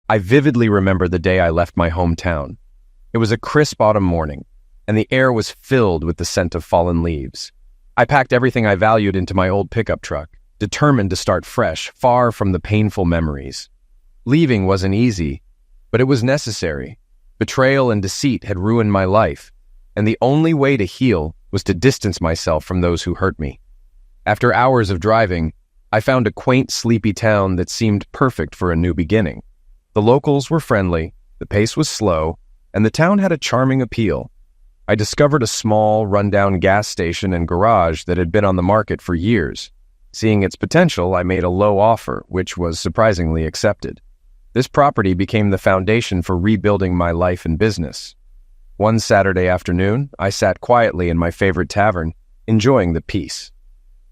I vividly remember the day I left my hometown. It was a crisp autumn morning, and the air was filled with the scent of fallen leaves. I packed everything I valued into my old pickup truck, determined to start fresh, far from the painful memories. Leaving wasn't easy, but it was necessary. Betrayal and deceit had ruined my life, and the only way to heal was to distance myself from those who hurt me. After hours of driving, I found a quaint, sleepy town that seemed perfect for a new beginning. The locals were friendly, the pace was slow, and the town had a charming appeal. I discovered a small, rundown gas station and garage that had been on the market for years. Seeing its potential, I made a low offer, which was surprisingly accepted. This property became the foundation for rebuilding my life and business. One Saturday afternoon, I sat quietly in my favorite tavern, enjoying the peace.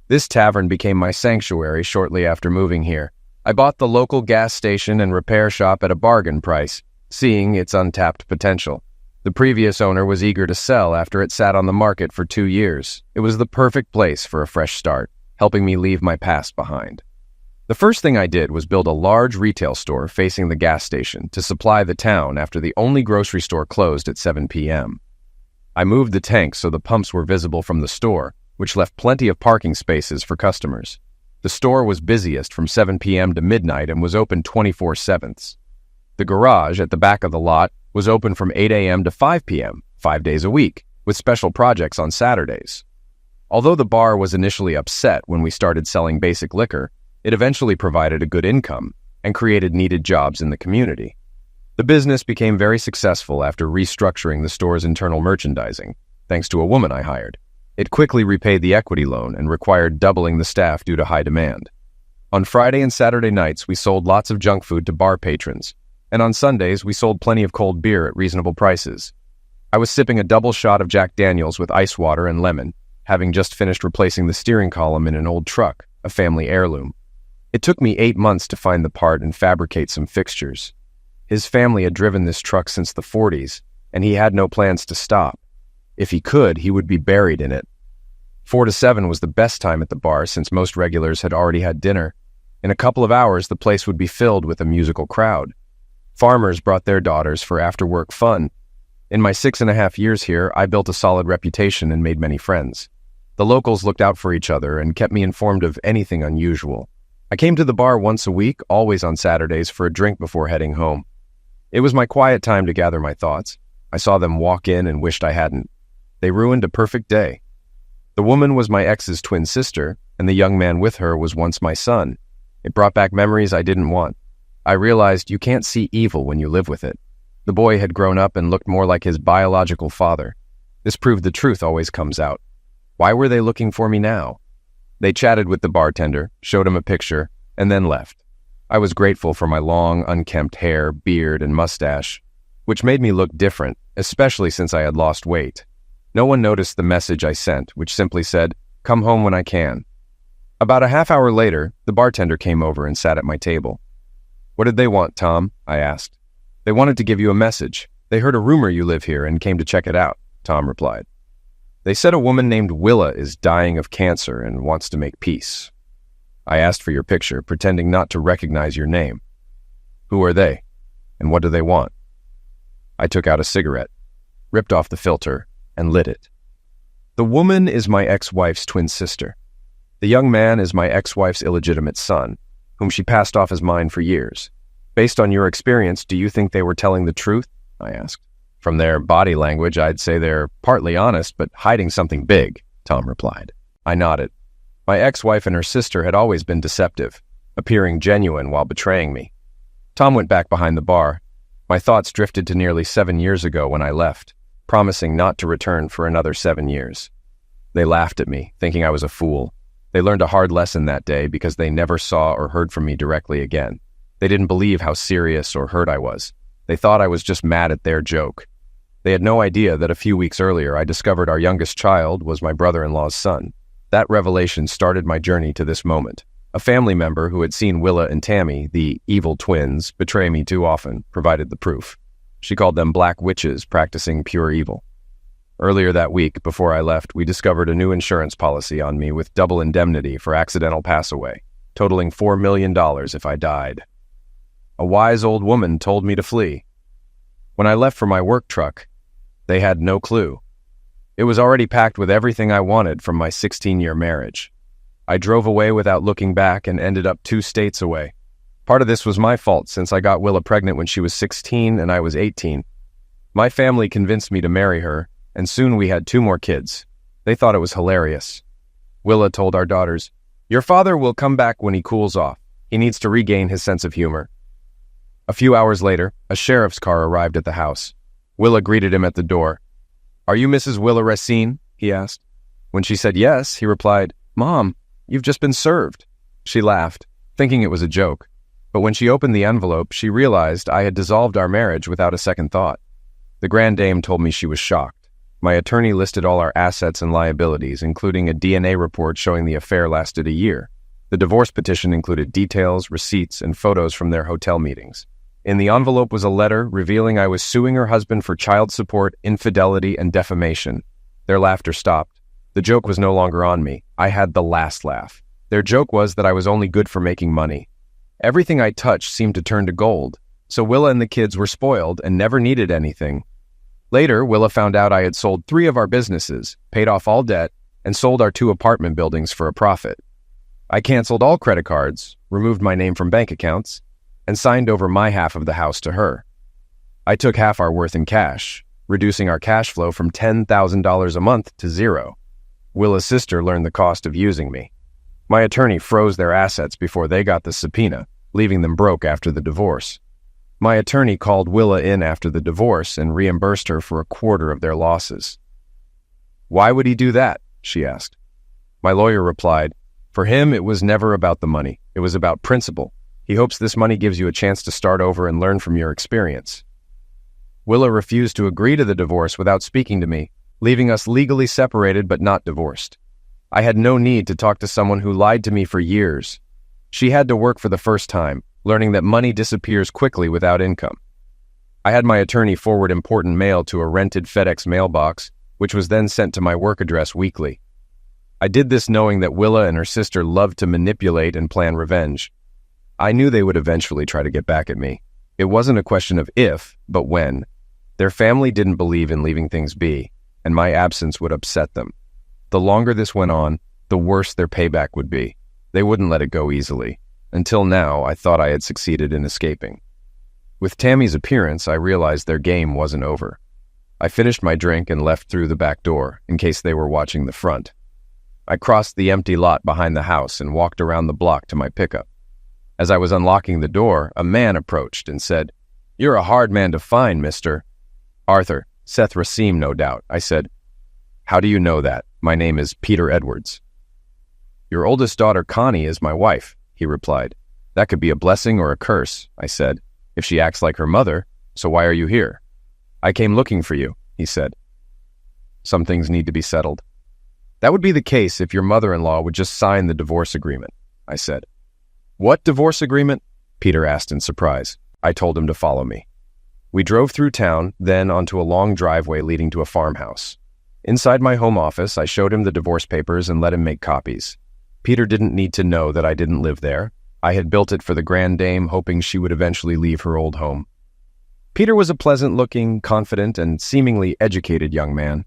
This tavern became my sanctuary shortly after moving here. I bought the local gas station and repair shop at a bargain price, seeing its untapped potential. The previous owner was eager to sell after it sat on the market for 2 years. It was the perfect place for a fresh start, helping me leave my past behind. The first thing I did was build a large retail store facing the gas station to supply the town after the only grocery store closed at 7 p.m. I moved the tanks so the pumps were visible from the store, which left plenty of parking spaces for customers. The store was busiest from 7 p.m. to midnight and was open 24/7. The garage at the back of the lot was open from 8 a.m. to 5 p.m., 5 days a week, with special projects on Saturdays. Although the bar was initially upset when we started selling basic liquor, it eventually provided a good income and created needed jobs in the community. The business became very successful after restructuring the store's internal merchandising, thanks to a woman I hired. It quickly repaid the equity loan and required doubling the staff due to high demand. On Friday and Saturday nights, we sold lots of junk food to bar patrons, and on Sundays, we sold plenty of cold beer at reasonable prices. I was sipping a double shot of Jack Daniels with ice water and lemon, having just finished replacing the steering column in an old truck, a family heirloom. It took me 8 months to find the part and fabricate some fixtures. His family had driven this truck since the 40s, and he had no plans to stop. If he could, he would be buried in it. 4 to 7 was the best time at the bar since most regulars had already had dinner. In a couple of hours, the place would be filled with a musical crowd. Farmers brought their daughters for after-work fun. In my 6.5 years here, I built a solid reputation and made many friends. The locals looked out for each other and kept me informed of anything unusual. I came to the bar once a week, always on Saturdays, for a drink before heading home. It was my quiet time to gather my thoughts. I saw them walk in and wished I hadn't. They ruined a perfect day. The woman was my ex's twin sister, and the young man with her was once my son. It brought back memories I didn't want. I realized you can't see evil when you live with it. The boy had grown up and looked more like his biological father. This proved the truth always comes out. Why were they looking for me now? They chatted with the bartender, showed him a picture, and then left. I was grateful for my long, unkempt hair, beard, and mustache, which made me look different, especially since I had lost weight. No one noticed the message I sent, which simply said, "Come home when I can." About a half hour later, the bartender came over and sat at my table. "What did they want, Tom?" I asked. "They wanted to give you a message. They heard a rumor you live here and came to check it out," Tom replied. "They said a woman named Willa is dying of cancer and wants to make peace." I asked for your picture, pretending not to recognize your name. "Who are they? And what do they want?" I took out a cigarette, ripped off the filter, and lit it. "The woman is my ex-wife's twin sister. The young man is my ex-wife's illegitimate son, whom she passed off as mine for years. Based on your experience, do you think they were telling the truth?" I asked. "From their body language, I'd say they're partly honest, but hiding something big," Tom replied. I nodded. My ex-wife and her sister had always been deceptive, appearing genuine while betraying me. Tom went back behind the bar. My thoughts drifted to nearly 7 years ago when I left, promising not to return for another 7 years. They laughed at me, thinking I was a fool. They learned a hard lesson that day because they never saw or heard from me directly again. They didn't believe how serious or hurt I was. They thought I was just mad at their joke. They had no idea that a few weeks earlier I discovered our youngest child was my brother-in-law's son. That revelation started my journey to this moment. A family member who had seen Willa and Tammy, the evil twins, betray me too often, provided the proof. She called them black witches practicing pure evil. Earlier that week, before I left, we discovered a new insurance policy on me with double indemnity for accidental pass away, totaling $4 million if I died. A wise old woman told me to flee. When I left for my work truck, they had no clue. It was already packed with everything I wanted from my 16-year marriage. I drove away without looking back and ended up 2 states away. Part of this was my fault since I got Willa pregnant when she was 16 and I was 18. My family convinced me to marry her, and soon we had 2 more kids. They thought it was hilarious. Willa told our daughters, "Your father will come back when he cools off. He needs to regain his sense of humor." A few hours later, a sheriff's car arrived at the house. Willa greeted him at the door. "Are you Mrs. Willa Racine?" he asked. When she said yes, he replied, "Mom, you've just been served." She laughed, thinking it was a joke. But when she opened the envelope, she realized I had dissolved our marriage without a second thought. The Grand Dame told me she was shocked. My attorney listed all our assets and liabilities, including a DNA report showing the affair lasted a year. The divorce petition included details, receipts, and photos from their hotel meetings. In the envelope was a letter revealing I was suing her husband for child support, infidelity, and defamation. Their laughter stopped. The joke was no longer on me. I had the last laugh. Their joke was that I was only good for making money. Everything I touched seemed to turn to gold, so Willa and the kids were spoiled and never needed anything. Later, Willa found out I had sold 3 of our businesses, paid off all debt, and sold our 2 apartment buildings for a profit. I canceled all credit cards, removed my name from bank accounts, and signed over my half of the house to her. I took half our worth in cash, reducing our cash flow from $10,000 a month to 0. Willa's sister learned the cost of using me. My attorney froze their assets before they got the subpoena, leaving them broke after the divorce. My attorney called Willa in after the divorce and reimbursed her for 1/4 of their losses. "Why would he do that?" she asked. My lawyer replied, "For him, it was never about the money. It was about principle. He hopes this money gives you a chance to start over and learn from your experience." Willa refused to agree to the divorce without speaking to me, leaving us legally separated but not divorced. I had no need to talk to someone who lied to me for years. She had to work for the first time, learning that money disappears quickly without income. I had my attorney forward important mail to a rented FedEx mailbox, which was then sent to my work address weekly. I did this knowing that Willa and her sister loved to manipulate and plan revenge. I knew they would eventually try to get back at me. It wasn't a question of if, but when. Their family didn't believe in leaving things be, and my absence would upset them. The longer this went on, the worse their payback would be. They wouldn't let it go easily. Until now, I thought I had succeeded in escaping. With Tammy's appearance, I realized their game wasn't over. I finished my drink and left through the back door, in case they were watching the front. I crossed the empty lot behind the house and walked around the block to my pickup. As I was unlocking the door, a man approached and said, "You're a hard man to find, mister." "Arthur, Seth Racine, no doubt," I said. "How do you know that? My name is Peter Edwards." "Your oldest daughter, Connie, is my wife," he replied. "That could be a blessing or a curse," I said, "if she acts like her mother, so why are you here?" "I came looking for you," he said. "Some things need to be settled." "That would be the case if your mother-in-law would just sign the divorce agreement," I said. "What divorce agreement?" Peter asked in surprise. I told him to follow me. We drove through town, then onto a long driveway leading to a farmhouse. Inside my home office, I showed him the divorce papers and let him make copies. Peter didn't need to know that I didn't live there. I had built it for the Grand Dame, hoping she would eventually leave her old home. Peter was a pleasant-looking, confident, and seemingly educated young man.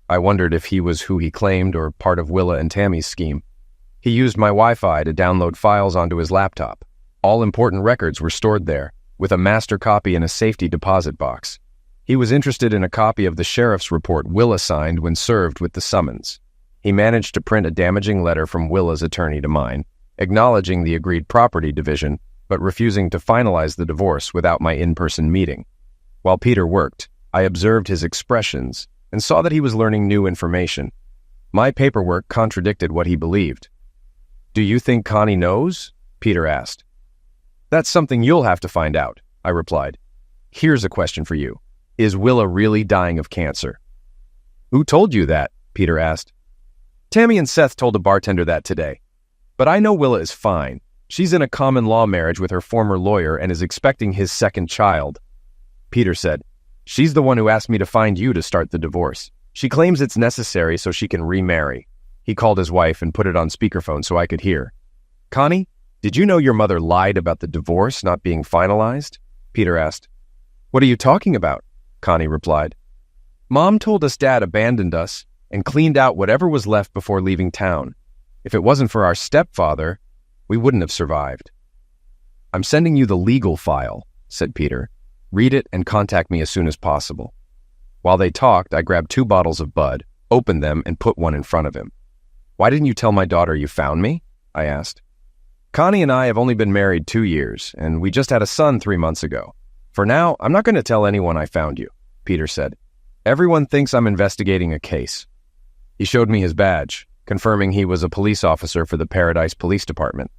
I wondered if he was who he claimed or part of Willa and Tammy's scheme. He used my Wi-Fi to download files onto his laptop. All important records were stored there, with a master copy in a safety deposit box. He was interested in a copy of the sheriff's report Willa signed when served with the summons. He managed to print a damaging letter from Willa's attorney to mine, acknowledging the agreed property division, but refusing to finalize the divorce without my in-person meeting. While Peter worked, I observed his expressions and saw that he was learning new information. My paperwork contradicted what he believed. "Do you think Connie knows?" Peter asked. "That's something you'll have to find out," I replied. "Here's a question for you. Is Willa really dying of cancer?" "Who told you that?" Peter asked. "Tammy and Seth told a bartender that today. But I know Willa is fine. She's in a common law marriage with her former lawyer and is expecting his second child." Peter said, "She's the one who asked me to find you to start the divorce. She claims it's necessary so she can remarry." He called his wife and put it on speakerphone so I could hear. "Connie, Did you know your mother lied about the divorce not being finalized? Peter asked. What are you talking about? Connie replied. Mom told us Dad abandoned us and cleaned out whatever was left before leaving town. If it wasn't for our stepfather, we wouldn't have survived. I'm sending you the legal file, said Peter. Read it and contact me as soon as possible. While they talked, I grabbed 2 bottles of Bud, opened them, and put one in front of him. Why didn't you tell my daughter you found me? I asked. Connie and I have only been married 2 years, and we just had a son 3 months ago. For now, I'm not going to tell anyone I found you, Peter said. Everyone thinks I'm investigating a case. He showed me his badge, confirming he was a police officer for the Paradise Police Department.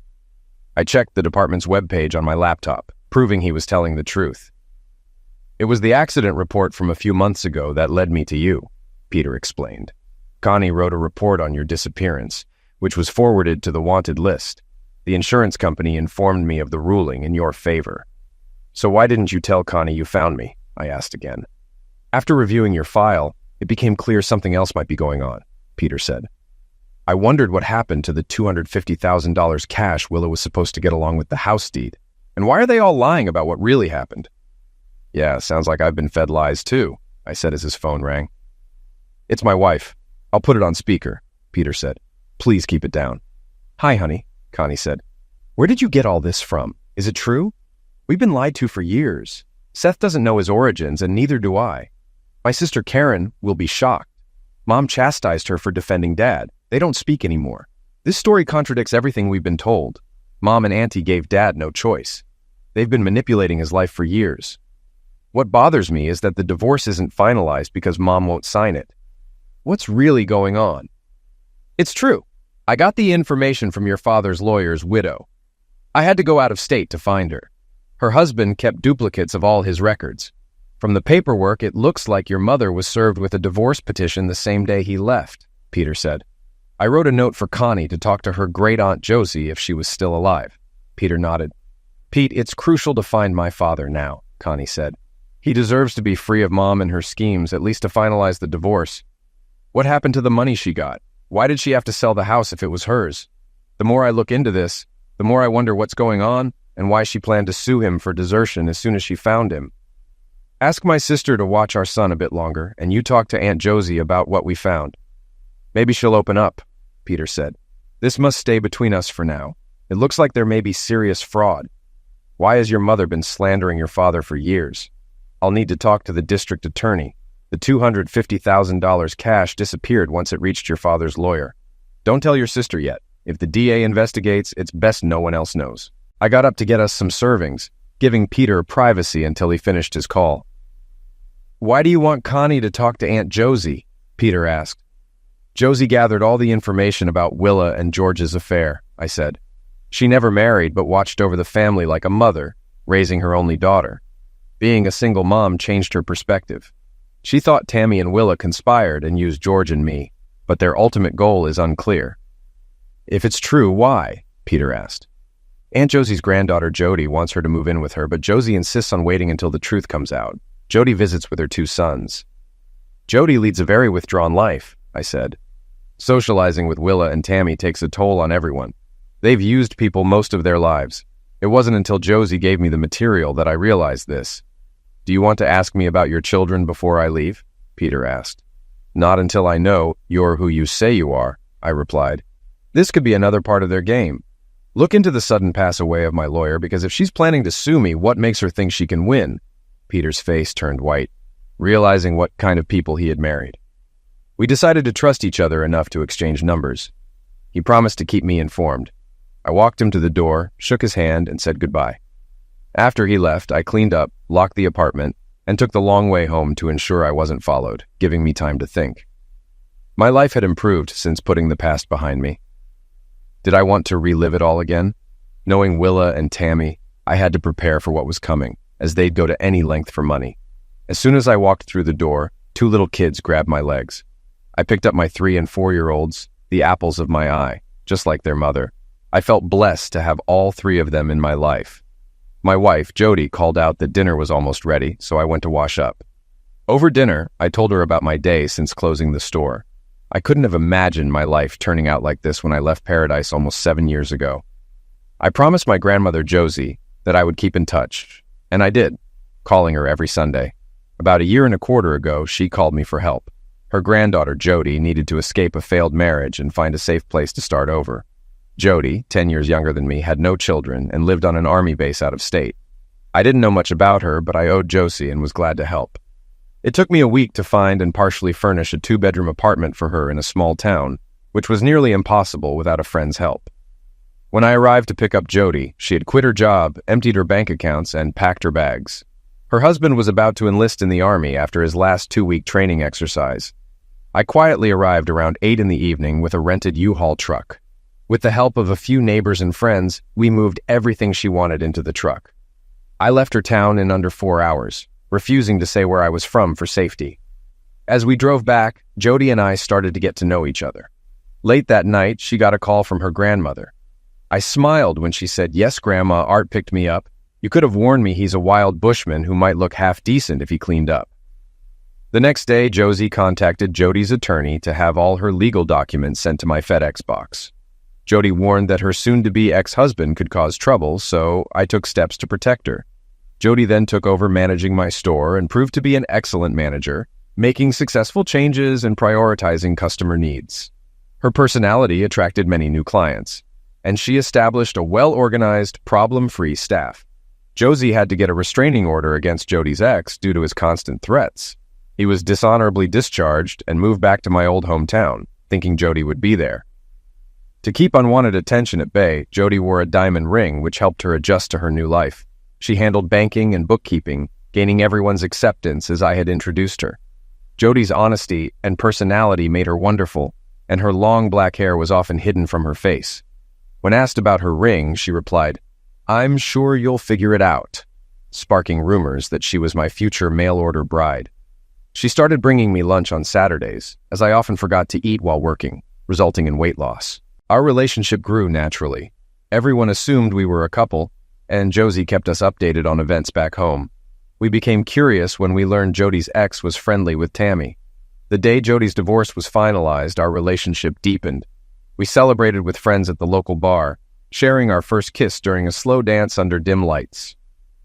I checked the department's webpage on my laptop, proving he was telling the truth. It was the accident report from a few months ago that led me to you, Peter explained. Connie wrote a report on your disappearance, which was forwarded to the wanted list. The insurance company informed me of the ruling in your favor. So why didn't you tell Connie you found me? I asked again. After reviewing your file, it became clear something else might be going on, Peter said. I wondered what happened to the $250,000 cash Willa was supposed to get along with the house deed. And why are they all lying about what really happened? Yeah, sounds like I've been fed lies too, I said as his phone rang. It's my wife. I'll put it on speaker, Peter said. Please keep it down. Hi, honey, Connie said. Where did you get all this from? Is it true? We've been lied to for years. Seth doesn't know his origins, and neither do I. My sister Karen will be shocked. Mom chastised her for defending Dad. They don't speak anymore. This story contradicts everything we've been told. Mom and Auntie gave Dad no choice. They've been manipulating his life for years. What bothers me is that the divorce isn't finalized because Mom won't sign it. What's really going on? It's true. I got the information from your father's lawyer's widow. I had to go out of state to find her. Her husband kept duplicates of all his records. From the paperwork, it looks like your mother was served with a divorce petition the same day he left, Peter said. I wrote a note for Connie to talk to her great-aunt Josie if she was still alive. Peter nodded. Pete, it's crucial to find my father now, Connie said. He deserves to be free of Mom and her schemes, at least to finalize the divorce. What happened to the money she got? Why did she have to sell the house if it was hers? The more I look into this, the more I wonder what's going on and why she planned to sue him for desertion as soon as she found him. Ask my sister to watch our son a bit longer, and you talk to Aunt Josie about what we found. Maybe she'll open up, Peter said. This must stay between us for now. It looks like there may be serious fraud. Why has your mother been slandering your father for years? I'll need to talk to the district attorney. The $250,000 cash disappeared once it reached your father's lawyer. Don't tell your sister yet. If the DA investigates, it's best no one else knows. I got up to get us some servings, giving Peter privacy until he finished his call. Why do you want Connie to talk to Aunt Josie? Peter asked. Josie gathered all the information about Willa and George's affair, I said. She never married but watched over the family like a mother, raising her only daughter. Being a single mom changed her perspective. She thought Tammy and Willa conspired and used George and me, but their ultimate goal is unclear. If it's true, why? Peter asked. Aunt Josie's granddaughter Jody wants her to move in with her, but Josie insists on waiting until the truth comes out. Jody visits with her 2 sons. Jody leads a very withdrawn life, I said. Socializing with Willa and Tammy takes a toll on everyone. They've used people most of their lives. It wasn't until Josie gave me the material that I realized this. Do you want to ask me about your children before I leave? Peter asked. Not until I know you're who you say you are, I replied. This could be another part of their game. Look into the sudden pass away of my lawyer, because if she's planning to sue me, what makes her think she can win? Peter's face turned white, realizing what kind of people he had married. We decided to trust each other enough to exchange numbers. He promised to keep me informed. I walked him to the door, shook his hand, and said goodbye. After he left, I cleaned up, locked the apartment, and took the long way home to ensure I wasn't followed, giving me time to think. My life had improved since putting the past behind me. Did I want to relive it all again? Knowing Willa and Tammy, I had to prepare for what was coming, as they'd go to any length for money. As soon as I walked through the door, 2 little kids grabbed my legs. I picked up my 3- and 4-year-olds, the apples of my eye, just like their mother. I felt blessed to have all 3 of them in my life. My wife, Jody, called out that dinner was almost ready, so I went to wash up. Over dinner, I told her about my day since closing the store. I couldn't have imagined my life turning out like this when I left Paradise almost 7 years ago. I promised my grandmother Josie that I would keep in touch, and I did, calling her every Sunday. About a year and a quarter ago, she called me for help. Her granddaughter, Jody, needed to escape a failed marriage and find a safe place to start over. Jody, 10 years younger than me, had no children and lived on an army base out of state. I didn't know much about her, but I owed Josie and was glad to help. It took me a week to find and partially furnish a 2-bedroom apartment for her in a small town, which was nearly impossible without a friend's help. When I arrived to pick up Jody, she had quit her job, emptied her bank accounts, and packed her bags. Her husband was about to enlist in the Army after his last 2-week training exercise. I quietly arrived around 8 in the evening with a rented U-Haul truck. With the help of a few neighbors and friends, we moved everything she wanted into the truck. I left her town in under 4 hours, refusing to say where I was from for safety. As we drove back, Jody and I started to get to know each other. Late that night, she got a call from her grandmother. I smiled when she said, "Yes, Grandma, Art picked me up. You could have warned me he's a wild bushman who might look half decent if he cleaned up." The next day, Josie contacted Jody's attorney to have all her legal documents sent to my FedEx box. Jody warned that her soon-to-be ex-husband could cause trouble, so I took steps to protect her. Jody then took over managing my store and proved to be an excellent manager, making successful changes and prioritizing customer needs. Her personality attracted many new clients, and she established a well-organized, problem-free staff. Josie had to get a restraining order against Jody's ex due to his constant threats. He was dishonorably discharged and moved back to my old hometown, thinking Jody would be there. To keep unwanted attention at bay, Jody wore a diamond ring, which helped her adjust to her new life. She handled banking and bookkeeping, gaining everyone's acceptance as I had introduced her. Jody's honesty and personality made her wonderful, and her long black hair was often hidden from her face. When asked about her ring, she replied, "I'm sure you'll figure it out," sparking rumors that she was my future mail-order bride. She started bringing me lunch on Saturdays, as I often forgot to eat while working, resulting in weight loss. Our relationship grew naturally. Everyone assumed we were a couple, and Josie kept us updated on events back home. We became curious when we learned Jody's ex was friendly with Tammy. The day Jody's divorce was finalized, our relationship deepened. We celebrated with friends at the local bar, sharing our first kiss during a slow dance under dim lights.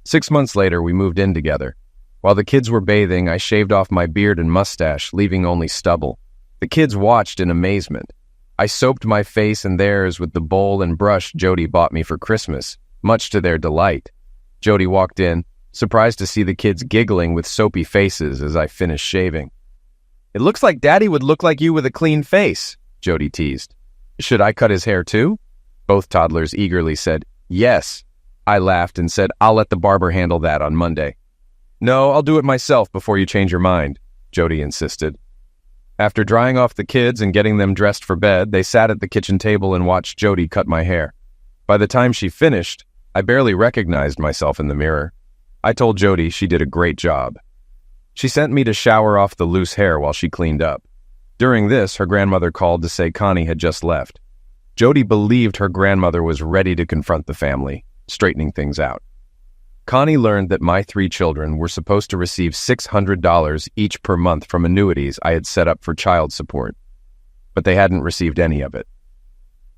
6 months later, we moved in together. While the kids were bathing, I shaved off my beard and mustache, leaving only stubble. The kids watched in amazement. I soaped my face and theirs with the bowl and brush Jody bought me for Christmas, much to their delight. Jody walked in, surprised to see the kids giggling with soapy faces as I finished shaving. "It looks like Daddy would look like you with a clean face," Jody teased. "Should I cut his hair too?" Both toddlers eagerly said, "Yes." I laughed and said, "I'll let the barber handle that on Monday." "No, I'll do it myself before you change your mind," Jody insisted. After drying off the kids and getting them dressed for bed, they sat at the kitchen table and watched Jody cut my hair. By the time she finished, I barely recognized myself in the mirror. I told Jody she did a great job. She sent me to shower off the loose hair while she cleaned up. During this, her grandmother called to say Connie had just left. Jody believed her grandmother was ready to confront the family, straightening things out. Connie learned that my 3 children were supposed to receive $600 each per month from annuities I had set up for child support, but they hadn't received any of it.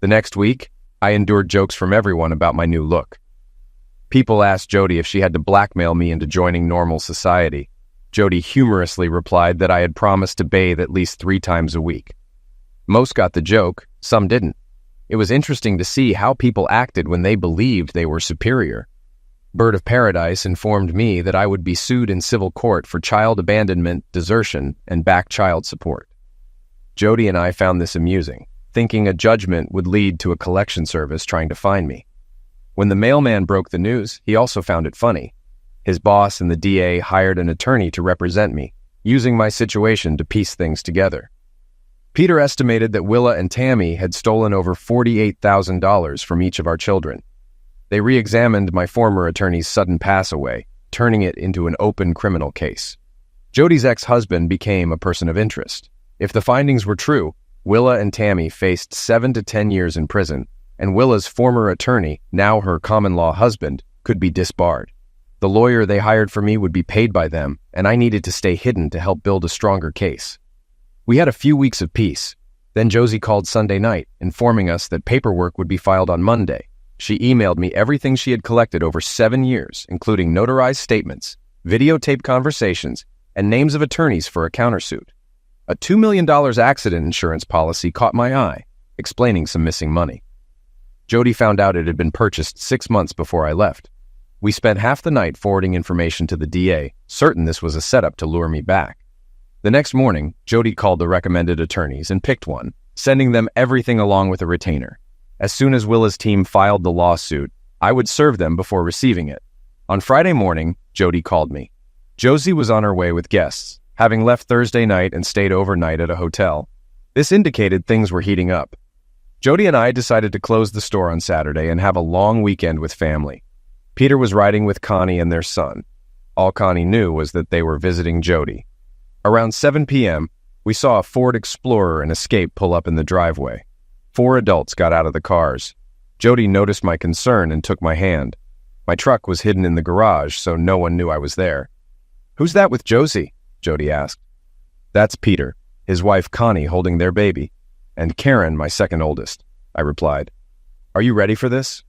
The next week, I endured jokes from everyone about my new look. People asked Jody if she had to blackmail me into joining normal society. Jody humorously replied that I had promised to bathe at least 3 times a week. Most got the joke, some didn't. It was interesting to see how people acted when they believed they were superior. Bird of Paradise informed me that I would be sued in civil court for child abandonment, desertion, and back child support. Jody and I found this amusing, thinking a judgment would lead to a collection service trying to find me. When the mailman broke the news, he also found it funny. His boss and the DA hired an attorney to represent me, using my situation to piece things together. Peter estimated that Willa and Tammy had stolen over $48,000 from each of our children. They re-examined my former attorney's sudden pass-away, turning it into an open criminal case. Jody's ex-husband became a person of interest. If the findings were true, Willa and Tammy faced 7 to 10 years in prison, and Willa's former attorney, now her common-law husband, could be disbarred. The lawyer they hired for me would be paid by them, and I needed to stay hidden to help build a stronger case. We had a few weeks of peace. Then Josie called Sunday night, informing us that paperwork would be filed on Monday. She emailed me everything she had collected over 7 years, including notarized statements, videotaped conversations, and names of attorneys for a countersuit. A $2 million accident insurance policy caught my eye, explaining some missing money. Jody found out it had been purchased 6 months before I left. We spent half the night forwarding information to the DA, certain this was a setup to lure me back. The next morning, Jody called the recommended attorneys and picked one, sending them everything along with a retainer. As soon as Willa's team filed the lawsuit, I would serve them before receiving it. On Friday morning, Jody called me. Josie was on her way with guests, having left Thursday night and stayed overnight at a hotel. This indicated things were heating up. Jody and I decided to close the store on Saturday and have a long weekend with family. Peter was riding with Connie and their son. All Connie knew was that they were visiting Jody. Around 7 p.m., we saw a Ford Explorer and Escape pull up in the driveway. 4 adults got out of the cars. Jody noticed my concern and took my hand. My truck was hidden in the garage, so no one knew I was there. "Who's that with Josie?" Jody asked. "That's Peter, his wife Connie holding their baby, and Karen, my second oldest," I replied. "Are you ready for this?"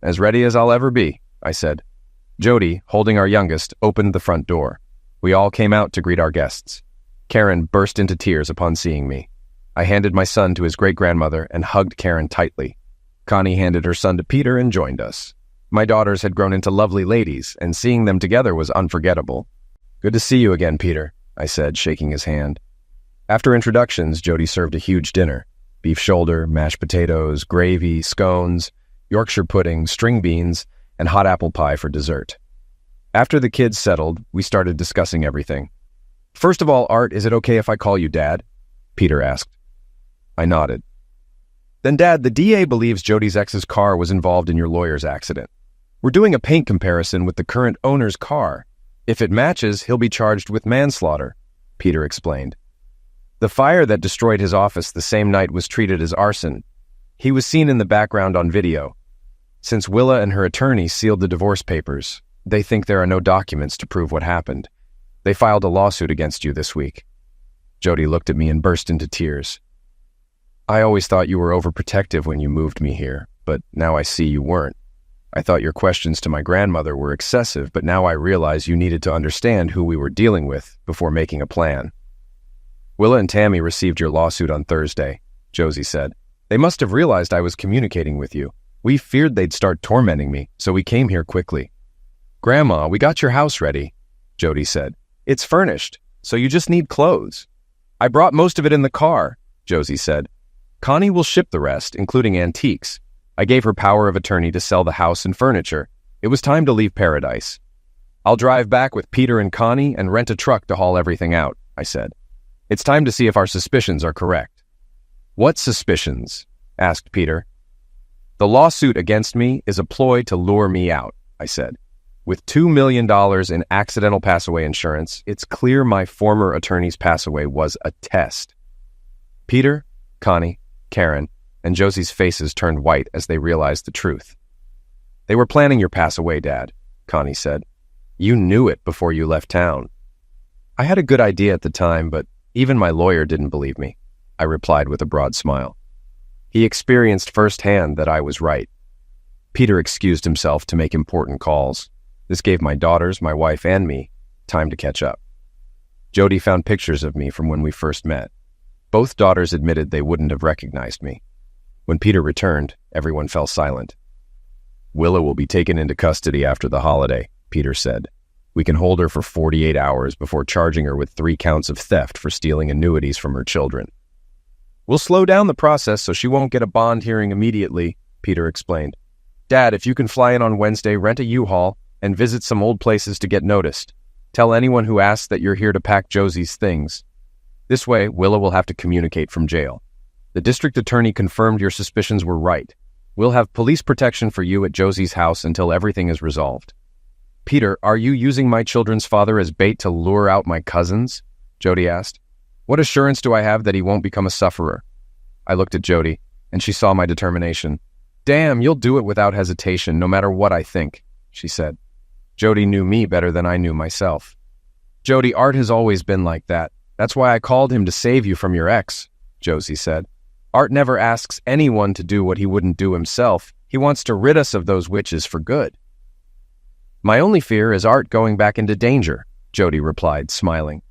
"As ready as I'll ever be," I said. Jody, holding our youngest, opened the front door. We all came out to greet our guests. Karen burst into tears upon seeing me. I handed my son to his great-grandmother and hugged Karen tightly. Connie handed her son to Peter and joined us. My daughters had grown into lovely ladies, and seeing them together was unforgettable. "Good to see you again, Peter," I said, shaking his hand. After introductions, Jody served a huge dinner. Beef shoulder, mashed potatoes, gravy, scones, Yorkshire pudding, string beans, and hot apple pie for dessert. After the kids settled, we started discussing everything. "First of all, Art, is it okay if I call you Dad?" Peter asked. I nodded. "Then, Dad, the DA believes Jody's ex's car was involved in your lawyer's accident. We're doing a paint comparison with the current owner's car. If it matches, he'll be charged with manslaughter," Peter explained. "The fire that destroyed his office the same night was treated as arson. He was seen in the background on video. Since Willa and her attorney sealed the divorce papers, they think there are no documents to prove what happened. They filed a lawsuit against you this week." Jody looked at me and burst into tears. "I always thought you were overprotective when you moved me here, but now I see you weren't. I thought your questions to my grandmother were excessive, but now I realize you needed to understand who we were dealing with before making a plan." "Willa and Tammy received your lawsuit on Thursday," Josie said. "They must have realized I was communicating with you. We feared they'd start tormenting me, so we came here quickly." "Grandma, we got your house ready," Jody said. "It's furnished, so you just need clothes." "I brought most of it in the car," Josie said. "Connie will ship the rest, including antiques. I gave her power of attorney to sell the house and furniture. It was time to leave paradise. I'll drive back with Peter and Connie and rent a truck to haul everything out," I said. "It's time to see if our suspicions are correct." "What suspicions?" asked Peter. "The lawsuit against me is a ploy to lure me out," I said. "With $2 million in accidental pass-away insurance, it's clear my former attorney's pass-away was a test." Peter, Connie, Karen, and Josie's faces turned white as they realized the truth. "They were planning your pass-away, Dad," Connie said. "You knew it before you left town." "I had a good idea at the time, but even my lawyer didn't believe me," I replied with a broad smile. He experienced firsthand that I was right. Peter excused himself to make important calls. This gave my daughters, my wife, and me time to catch up. Jody found pictures of me from when we first met. Both daughters admitted they wouldn't have recognized me. When Peter returned, everyone fell silent. "Willa will be taken into custody after the holiday," Peter said. "We can hold her for 48 hours before charging her with 3 counts of theft for stealing annuities from her children." "We'll slow down the process so she won't get a bond hearing immediately," Peter explained. "Dad, if you can fly in on Wednesday, rent a U-Haul and visit some old places to get noticed. Tell anyone who asks that you're here to pack Josie's things. This way, Willa will have to communicate from jail. The district attorney confirmed your suspicions were right. We'll have police protection for you at Josie's house until everything is resolved." "Peter, are you using my children's father as bait to lure out my cousins?" Jody asked. "What assurance do I have that he won't become a sufferer?" I looked at Jody, and she saw my determination. "Damn, you'll do it without hesitation, no matter what I think," she said. Jody knew me better than I knew myself. "Jody, Art has always been like that. That's why I called him to save you from your ex," Josie said. Art never asks anyone to do what he wouldn't do himself. He wants to rid us of those witches for good. My only fear is Art going back into danger, Jody replied, smiling.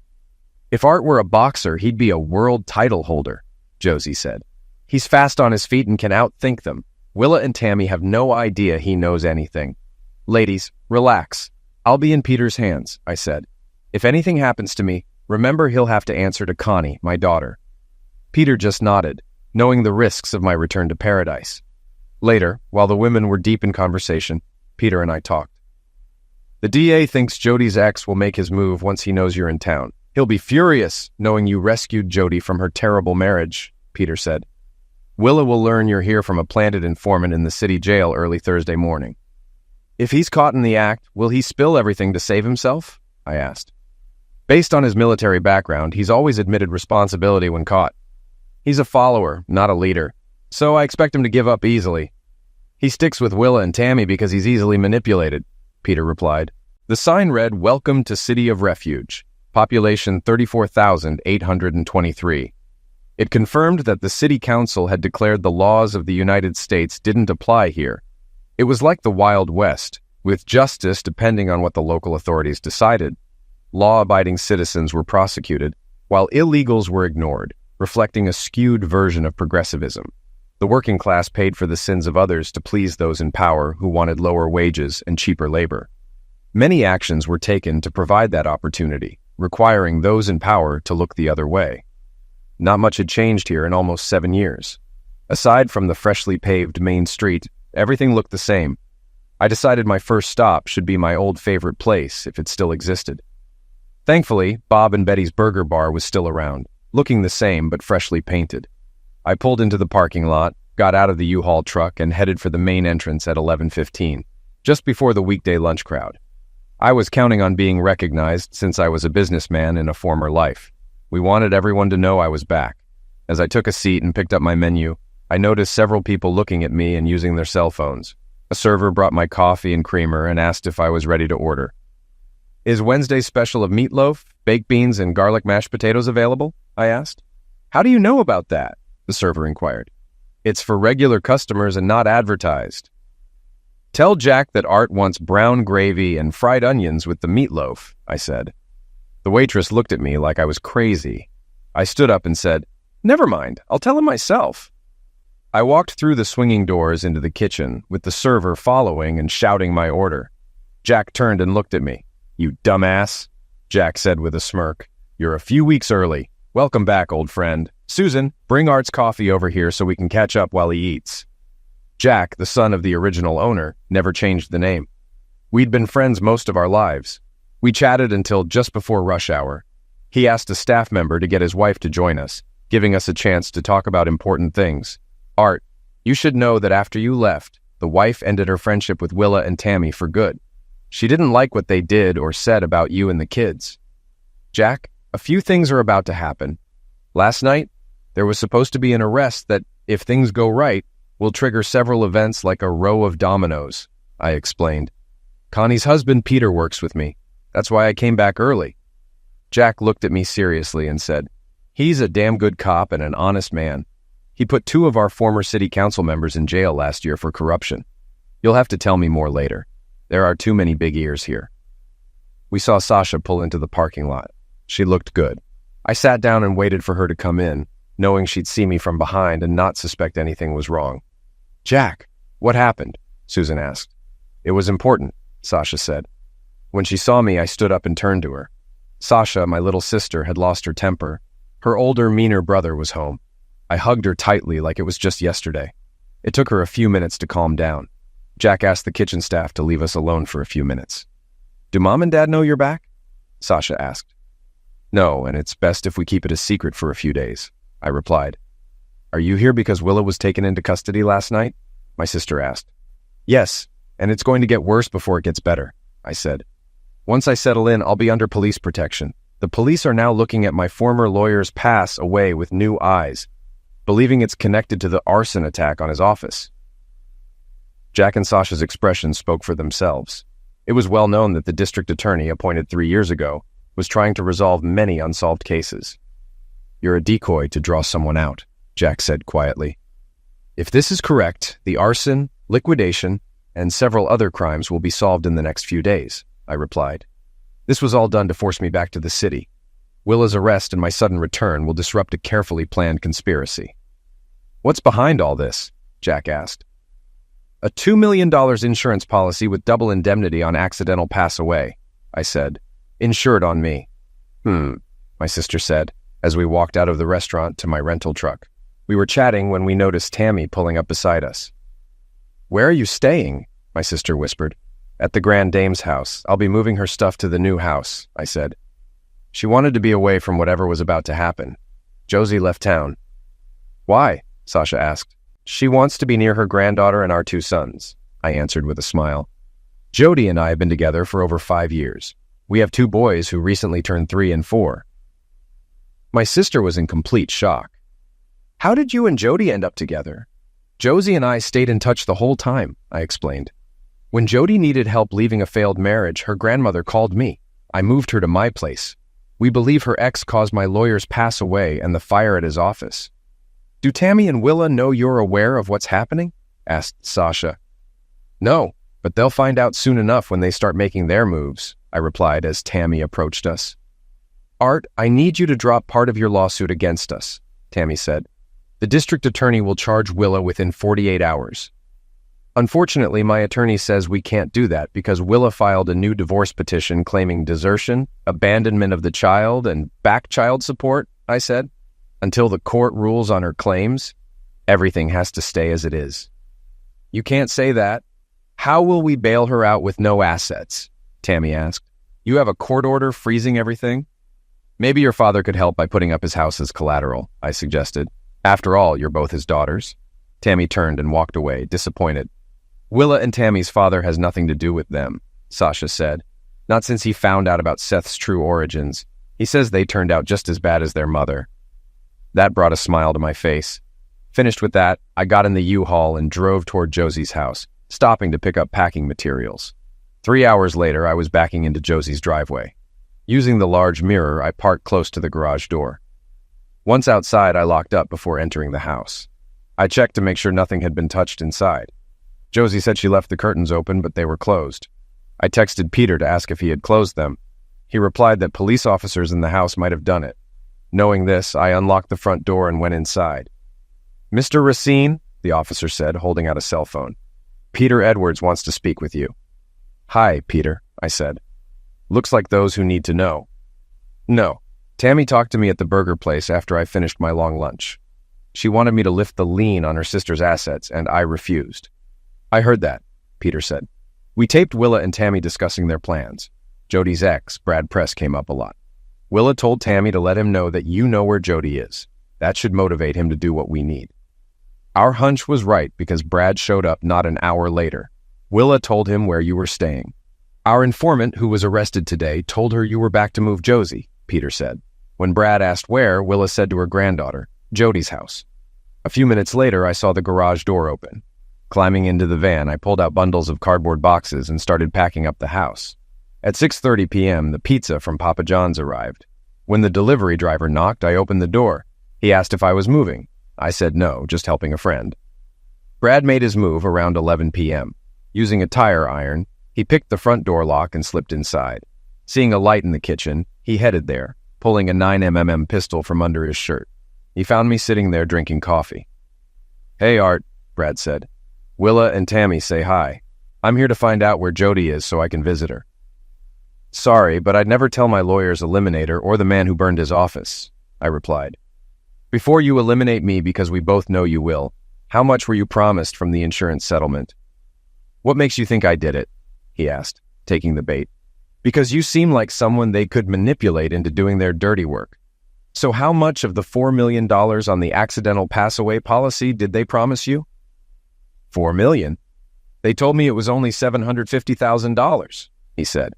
If Art were a boxer, he'd be a world title holder, Josie said. He's fast on his feet and can outthink them. Willa and Tammy have no idea he knows anything. Ladies, relax. I'll be in Peter's hands, I said. If anything happens to me, remember he'll have to answer to Connie, my daughter. Peter just nodded, knowing the risks of my return to paradise. Later, while the women were deep in conversation, Peter and I talked. The DA thinks Jody's ex will make his move once he knows you're in town. He'll be furious knowing you rescued Jody from her terrible marriage, Peter said. Willa will learn you're here from a planted informant in the city jail early Thursday morning. If he's caught in the act, will he spill everything to save himself? I asked. Based on his military background, he's always admitted responsibility when caught. He's a follower, not a leader, so I expect him to give up easily. He sticks with Willa and Tammy because he's easily manipulated, Peter replied. The sign read, "Welcome to City of Refuge, population 34,823. It confirmed that the city council had declared the laws of the United States didn't apply here. It was like the Wild West, with justice depending on what the local authorities decided. Law-abiding citizens were prosecuted, while illegals were ignored, reflecting a skewed version of progressivism. The working class paid for the sins of others to please those in power who wanted lower wages and cheaper labor. Many actions were taken to provide that opportunity, requiring those in power to look the other way. Not much had changed here in almost 7 years. Aside from the freshly paved main street, everything looked the same. I decided my first stop should be my old favorite place, if it still existed. Thankfully, Bob and Betty's Burger Bar was still around, looking the same but freshly painted. I pulled into the parking lot, got out of the U-Haul truck, and headed for the main entrance at 11:15, just before the weekday lunch crowd. I was counting on being recognized since I was a businessman in a former life. We wanted everyone to know I was back. As I took a seat and picked up my menu, I noticed several people looking at me and using their cell phones. A server brought my coffee and creamer and asked if I was ready to order. Is Wednesday's special of meatloaf, baked beans, and garlic mashed potatoes available? I asked. How do you know about that? The server inquired. It's for regular customers and not advertised. Tell Jack that Art wants brown gravy and fried onions with the meatloaf, I said. The waitress looked at me like I was crazy. I stood up and said, Never mind, I'll tell him myself. I walked through the swinging doors into the kitchen, with the server following and shouting my order. Jack turned and looked at me. You dumbass, Jack said with a smirk. You're a few weeks early. Welcome back, old friend. Susan, bring Art's coffee over here so we can catch up while he eats. Jack, the son of the original owner, never changed the name. We'd been friends most of our lives. We chatted until just before rush hour. He asked a staff member to get his wife to join us, giving us a chance to talk about important things. Art, you should know that after you left, the wife ended her friendship with Willa and Tammy for good. She didn't like what they did or said about you and the kids. Jack, a few things are about to happen. Last night, there was supposed to be an arrest that, if things go right, will trigger several events like a row of dominoes, I explained. Connie's husband, Peter, works with me. That's why I came back early. Jack looked at me seriously and said, He's a damn good cop and an honest man. He put 2 of our former city council members in jail last year for corruption. You'll have to tell me more later. There are too many big ears here. We saw Sasha pull into the parking lot. She looked good. I sat down and waited for her to come in, knowing she'd see me from behind and not suspect anything was wrong. Jack, what happened? Susan asked. It was important, Sasha said. When she saw me, I stood up and turned to her. Sasha, my little sister, had lost her temper. Her older, meaner brother was home. I hugged her tightly like it was just yesterday. It took her a few minutes to calm down. Jack asked the kitchen staff to leave us alone for a few minutes. Do Mom and Dad know you're back? Sasha asked. No, and it's best if we keep it a secret for a few days, I replied. Are you here because Willa was taken into custody last night? My sister asked. Yes, and it's going to get worse before it gets better, I said. Once I settle in, I'll be under police protection. The police are now looking at my former lawyer's pass away with new eyes, believing it's connected to the arson attack on his office. Jack and Sasha's expressions spoke for themselves. It was well known that the district attorney appointed 3 years ago was trying to resolve many unsolved cases. You're a decoy to draw someone out, Jack said quietly. If this is correct, the arson, liquidation, and several other crimes will be solved in the next few days, I replied. This was all done to force me back to the city. Willa's arrest and my sudden return will disrupt a carefully planned conspiracy. What's behind all this? Jack asked. A $2 million insurance policy with double indemnity on accidental pass away, I said. Insured on me. My sister said, as we walked out of the restaurant to my rental truck. We were chatting when we noticed Tammy pulling up beside us. Where are you staying? My sister whispered. At the Grand Dame's house. I'll be moving her stuff to the new house, I said. She wanted to be away from whatever was about to happen. Josie left town. Why? Sasha asked. She wants to be near her granddaughter and our 2 sons, I answered with a smile. Jody and I have been together for over 5 years. We have 2 boys who recently turned 3 and 4. My sister was in complete shock. How did you and Jody end up together? Josie and I stayed in touch the whole time, I explained. When Jody needed help leaving a failed marriage, her grandmother called me. I moved her to my place. We believe her ex caused my lawyer's pass away and the fire at his office. Do Tammy and Willa know you're aware of what's happening? Asked Sasha. No, but they'll find out soon enough when they start making their moves, I replied as Tammy approached us. Art, I need you to drop part of your lawsuit against us, Tammy said. The district attorney will charge Willa within 48 hours. Unfortunately, my attorney says we can't do that because Willa filed a new divorce petition claiming desertion, abandonment of the child, and back child support, I said. Until the court rules on her claims, everything has to stay as it is. You can't say that. How will we bail her out with no assets? Tammy asked. You have a court order freezing everything? Maybe your father could help by putting up his house as collateral, I suggested. After all, you're both his daughters. Tammy turned and walked away, disappointed. Willa and Tammy's father has nothing to do with them, Sasha said. Not since he found out about Seth's true origins. He says they turned out just as bad as their mother. That brought a smile to my face. Finished with that, I got in the U-Haul and drove toward Josie's house, stopping to pick up packing materials. 3 hours later, I was backing into Josie's driveway. Using the large mirror, I parked close to the garage door. Once outside, I locked up before entering the house. I checked to make sure nothing had been touched inside. Josie said she left the curtains open, but they were closed. I texted Peter to ask if he had closed them. He replied that police officers in the house might have done it. Knowing this, I unlocked the front door and went inside. Mr. Racine, the officer said, holding out a cell phone. Peter Edwards wants to speak with you. Hi, Peter, I said. Looks like those who need to know. No. Tammy talked to me at the burger place after I finished my long lunch. She wanted me to lift the lien on her sister's assets, and I refused. I heard that, Peter said. We taped Willa and Tammy discussing their plans. Jody's ex, Brad Press, came up a lot. Willa told Tammy to let him know that you know where Jody is. That should motivate him to do what we need. Our hunch was right because Brad showed up not an hour later. Willa told him where you were staying. Our informant, who was arrested today, told her you were back to move Josie, Peter said. When Brad asked where, Willa said to her granddaughter, Jody's house. A few minutes later, I saw the garage door open. Climbing into the van, I pulled out bundles of cardboard boxes and started packing up the house. At 6:30 p.m., the pizza from Papa John's arrived. When the delivery driver knocked, I opened the door. He asked if I was moving. I said no, just helping a friend. Brad made his move around 11 p.m. Using a tire iron, he picked the front door lock and slipped inside. Seeing a light in the kitchen, he headed there, pulling a 9mm pistol from under his shirt. He found me sitting there drinking coffee. Hey, Art, Brad said. Willa and Tammy say hi. I'm here to find out where Jody is so I can visit her. Sorry, but I'd never tell my lawyer's eliminator or the man who burned his office, I replied. Before you eliminate me because we both know you will, how much were you promised from the insurance settlement? What makes you think I did it? He asked, taking the bait. Because you seem like someone they could manipulate into doing their dirty work. So how much of the $4 million on the accidental pass-away policy did they promise you? $4 million? They told me it was only $750,000, he said.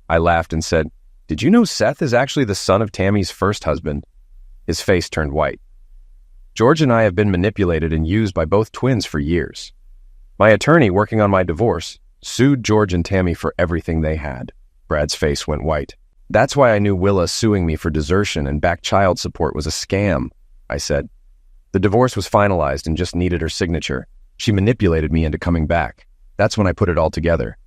I laughed and said, Did you know Seth is actually the son of Tammy's first husband? His face turned white. George and I have been manipulated and used by both twins for years. My attorney, working on my divorce, sued George and Tammy for everything they had. Brad's face went white. That's why I knew Willa suing me for desertion and back child support was a scam, I said. The divorce was finalized and just needed her signature. She manipulated me into coming back. That's when I put it all together.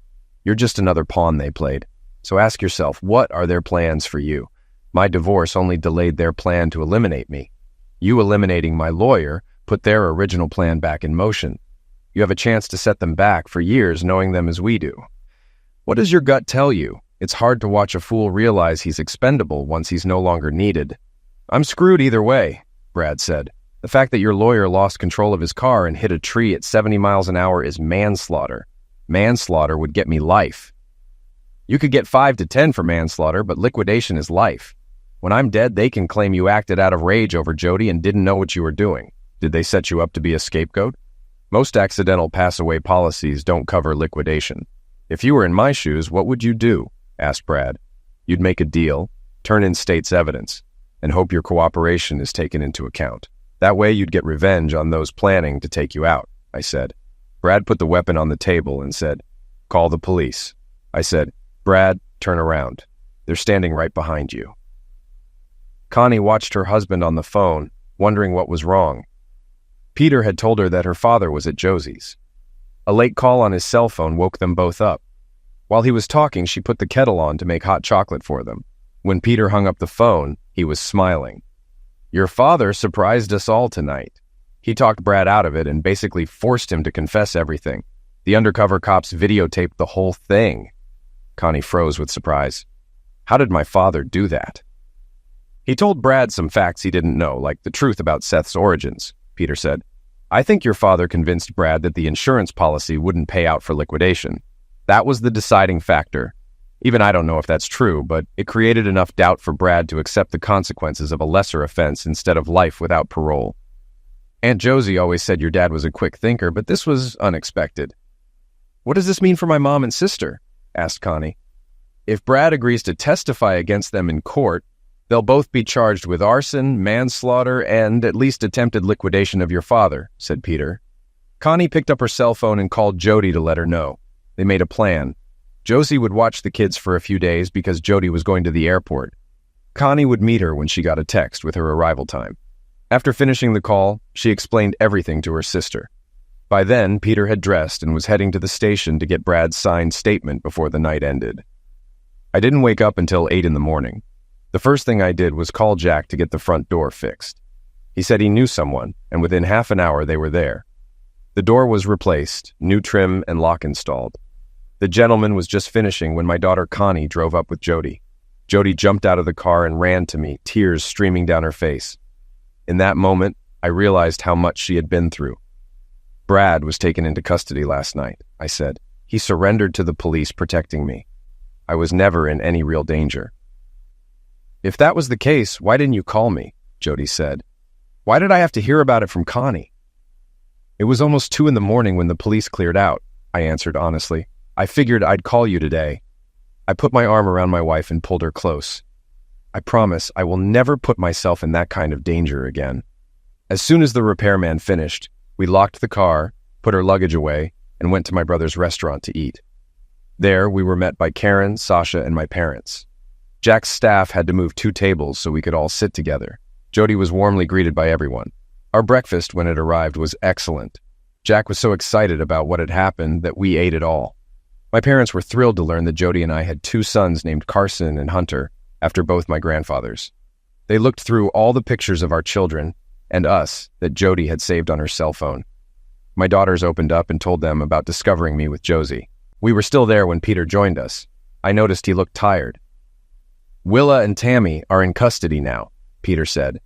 You're just another pawn they played. So ask yourself, what are their plans for you? My divorce only delayed their plan to eliminate me. You eliminating my lawyer put their original plan back in motion. You have a chance to set them back for years knowing them as we do. What does your gut tell you? It's hard to watch a fool realize he's expendable once he's no longer needed. I'm screwed either way, Brad said. The fact that your lawyer lost control of his car and hit a tree at 70 miles an hour is manslaughter. Manslaughter would get me life. You could get 5 to 10 for manslaughter, but liquidation is life. When I'm dead, they can claim you acted out of rage over Jody and didn't know what you were doing. Did they set you up to be a scapegoat? Most accidental pass-away policies don't cover liquidation. If you were in my shoes, what would you do? Asked Brad. You'd make a deal, turn in state's evidence, and hope your cooperation is taken into account. That way you'd get revenge on those planning to take you out, I said. Brad put the weapon on the table and said, call the police. I said, Brad, turn around. They're standing right behind you. Connie watched her husband on the phone, wondering what was wrong. Peter had told her that her father was at Josie's. A late call on his cell phone woke them both up. While he was talking, she put the kettle on to make hot chocolate for them. When Peter hung up the phone, he was smiling. Your father surprised us all tonight. He talked Brad out of it and basically forced him to confess everything. The undercover cops videotaped the whole thing. Connie froze with surprise. How did my father do that? He told Brad some facts he didn't know, like the truth about Seth's origins, Peter said. I think your father convinced Brad that the insurance policy wouldn't pay out for liquidation. That was the deciding factor. Even I don't know if that's true, but it created enough doubt for Brad to accept the consequences of a lesser offense instead of life without parole. Aunt Josie always said your dad was a quick thinker, but this was unexpected. What does this mean for my mom and sister? Asked Connie. If Brad agrees to testify against them in court, they'll both be charged with arson, manslaughter, and at least attempted liquidation of your father, said Peter. Connie picked up her cell phone and called Jody to let her know. They made a plan. Josie would watch the kids for a few days because Jody was going to the airport. Connie would meet her when she got a text with her arrival time. After finishing the call, she explained everything to her sister. By then, Peter had dressed and was heading to the station to get Brad's signed statement before the night ended. I didn't wake up until 8 in the morning. The first thing I did was call Jack to get the front door fixed. He said he knew someone, and within half an hour they were there. The door was replaced, new trim and lock installed. The gentleman was just finishing when my daughter Connie drove up with Jody. Jody jumped out of the car and ran to me, tears streaming down her face. In that moment, I realized how much she had been through. Brad was taken into custody last night, I said. He surrendered to the police protecting me. I was never in any real danger. If that was the case, why didn't you call me? Jody said. Why did I have to hear about it from Connie? It was almost 2 in the morning when the police cleared out, I answered honestly. I figured I'd call you today. I put my arm around my wife and pulled her close. I promise I will never put myself in that kind of danger again. As soon as the repairman finished, we locked the car, put her luggage away, and went to my brother's restaurant to eat. There, we were met by Karen, Sasha, and my parents. Jack's staff had to move 2 tables so we could all sit together. Jody was warmly greeted by everyone. Our breakfast, when it arrived, was excellent. Jack was so excited about what had happened that we ate it all. My parents were thrilled to learn that Jody and I had 2 sons named Carson and Hunter, after both my grandfathers. They looked through all the pictures of our children and us that Jody had saved on her cell phone. My daughters opened up and told them about discovering me with Josie. We were still there when Peter joined us. I noticed he looked tired. Willa and Tammy are in custody now, Peter said.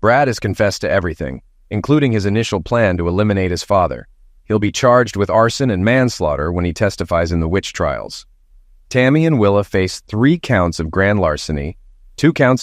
Brad has confessed to everything, including his initial plan to eliminate his father. He'll be charged with arson and manslaughter when he testifies in the witch trials. Tammy and Willa face 3 counts of grand larceny, 2 counts of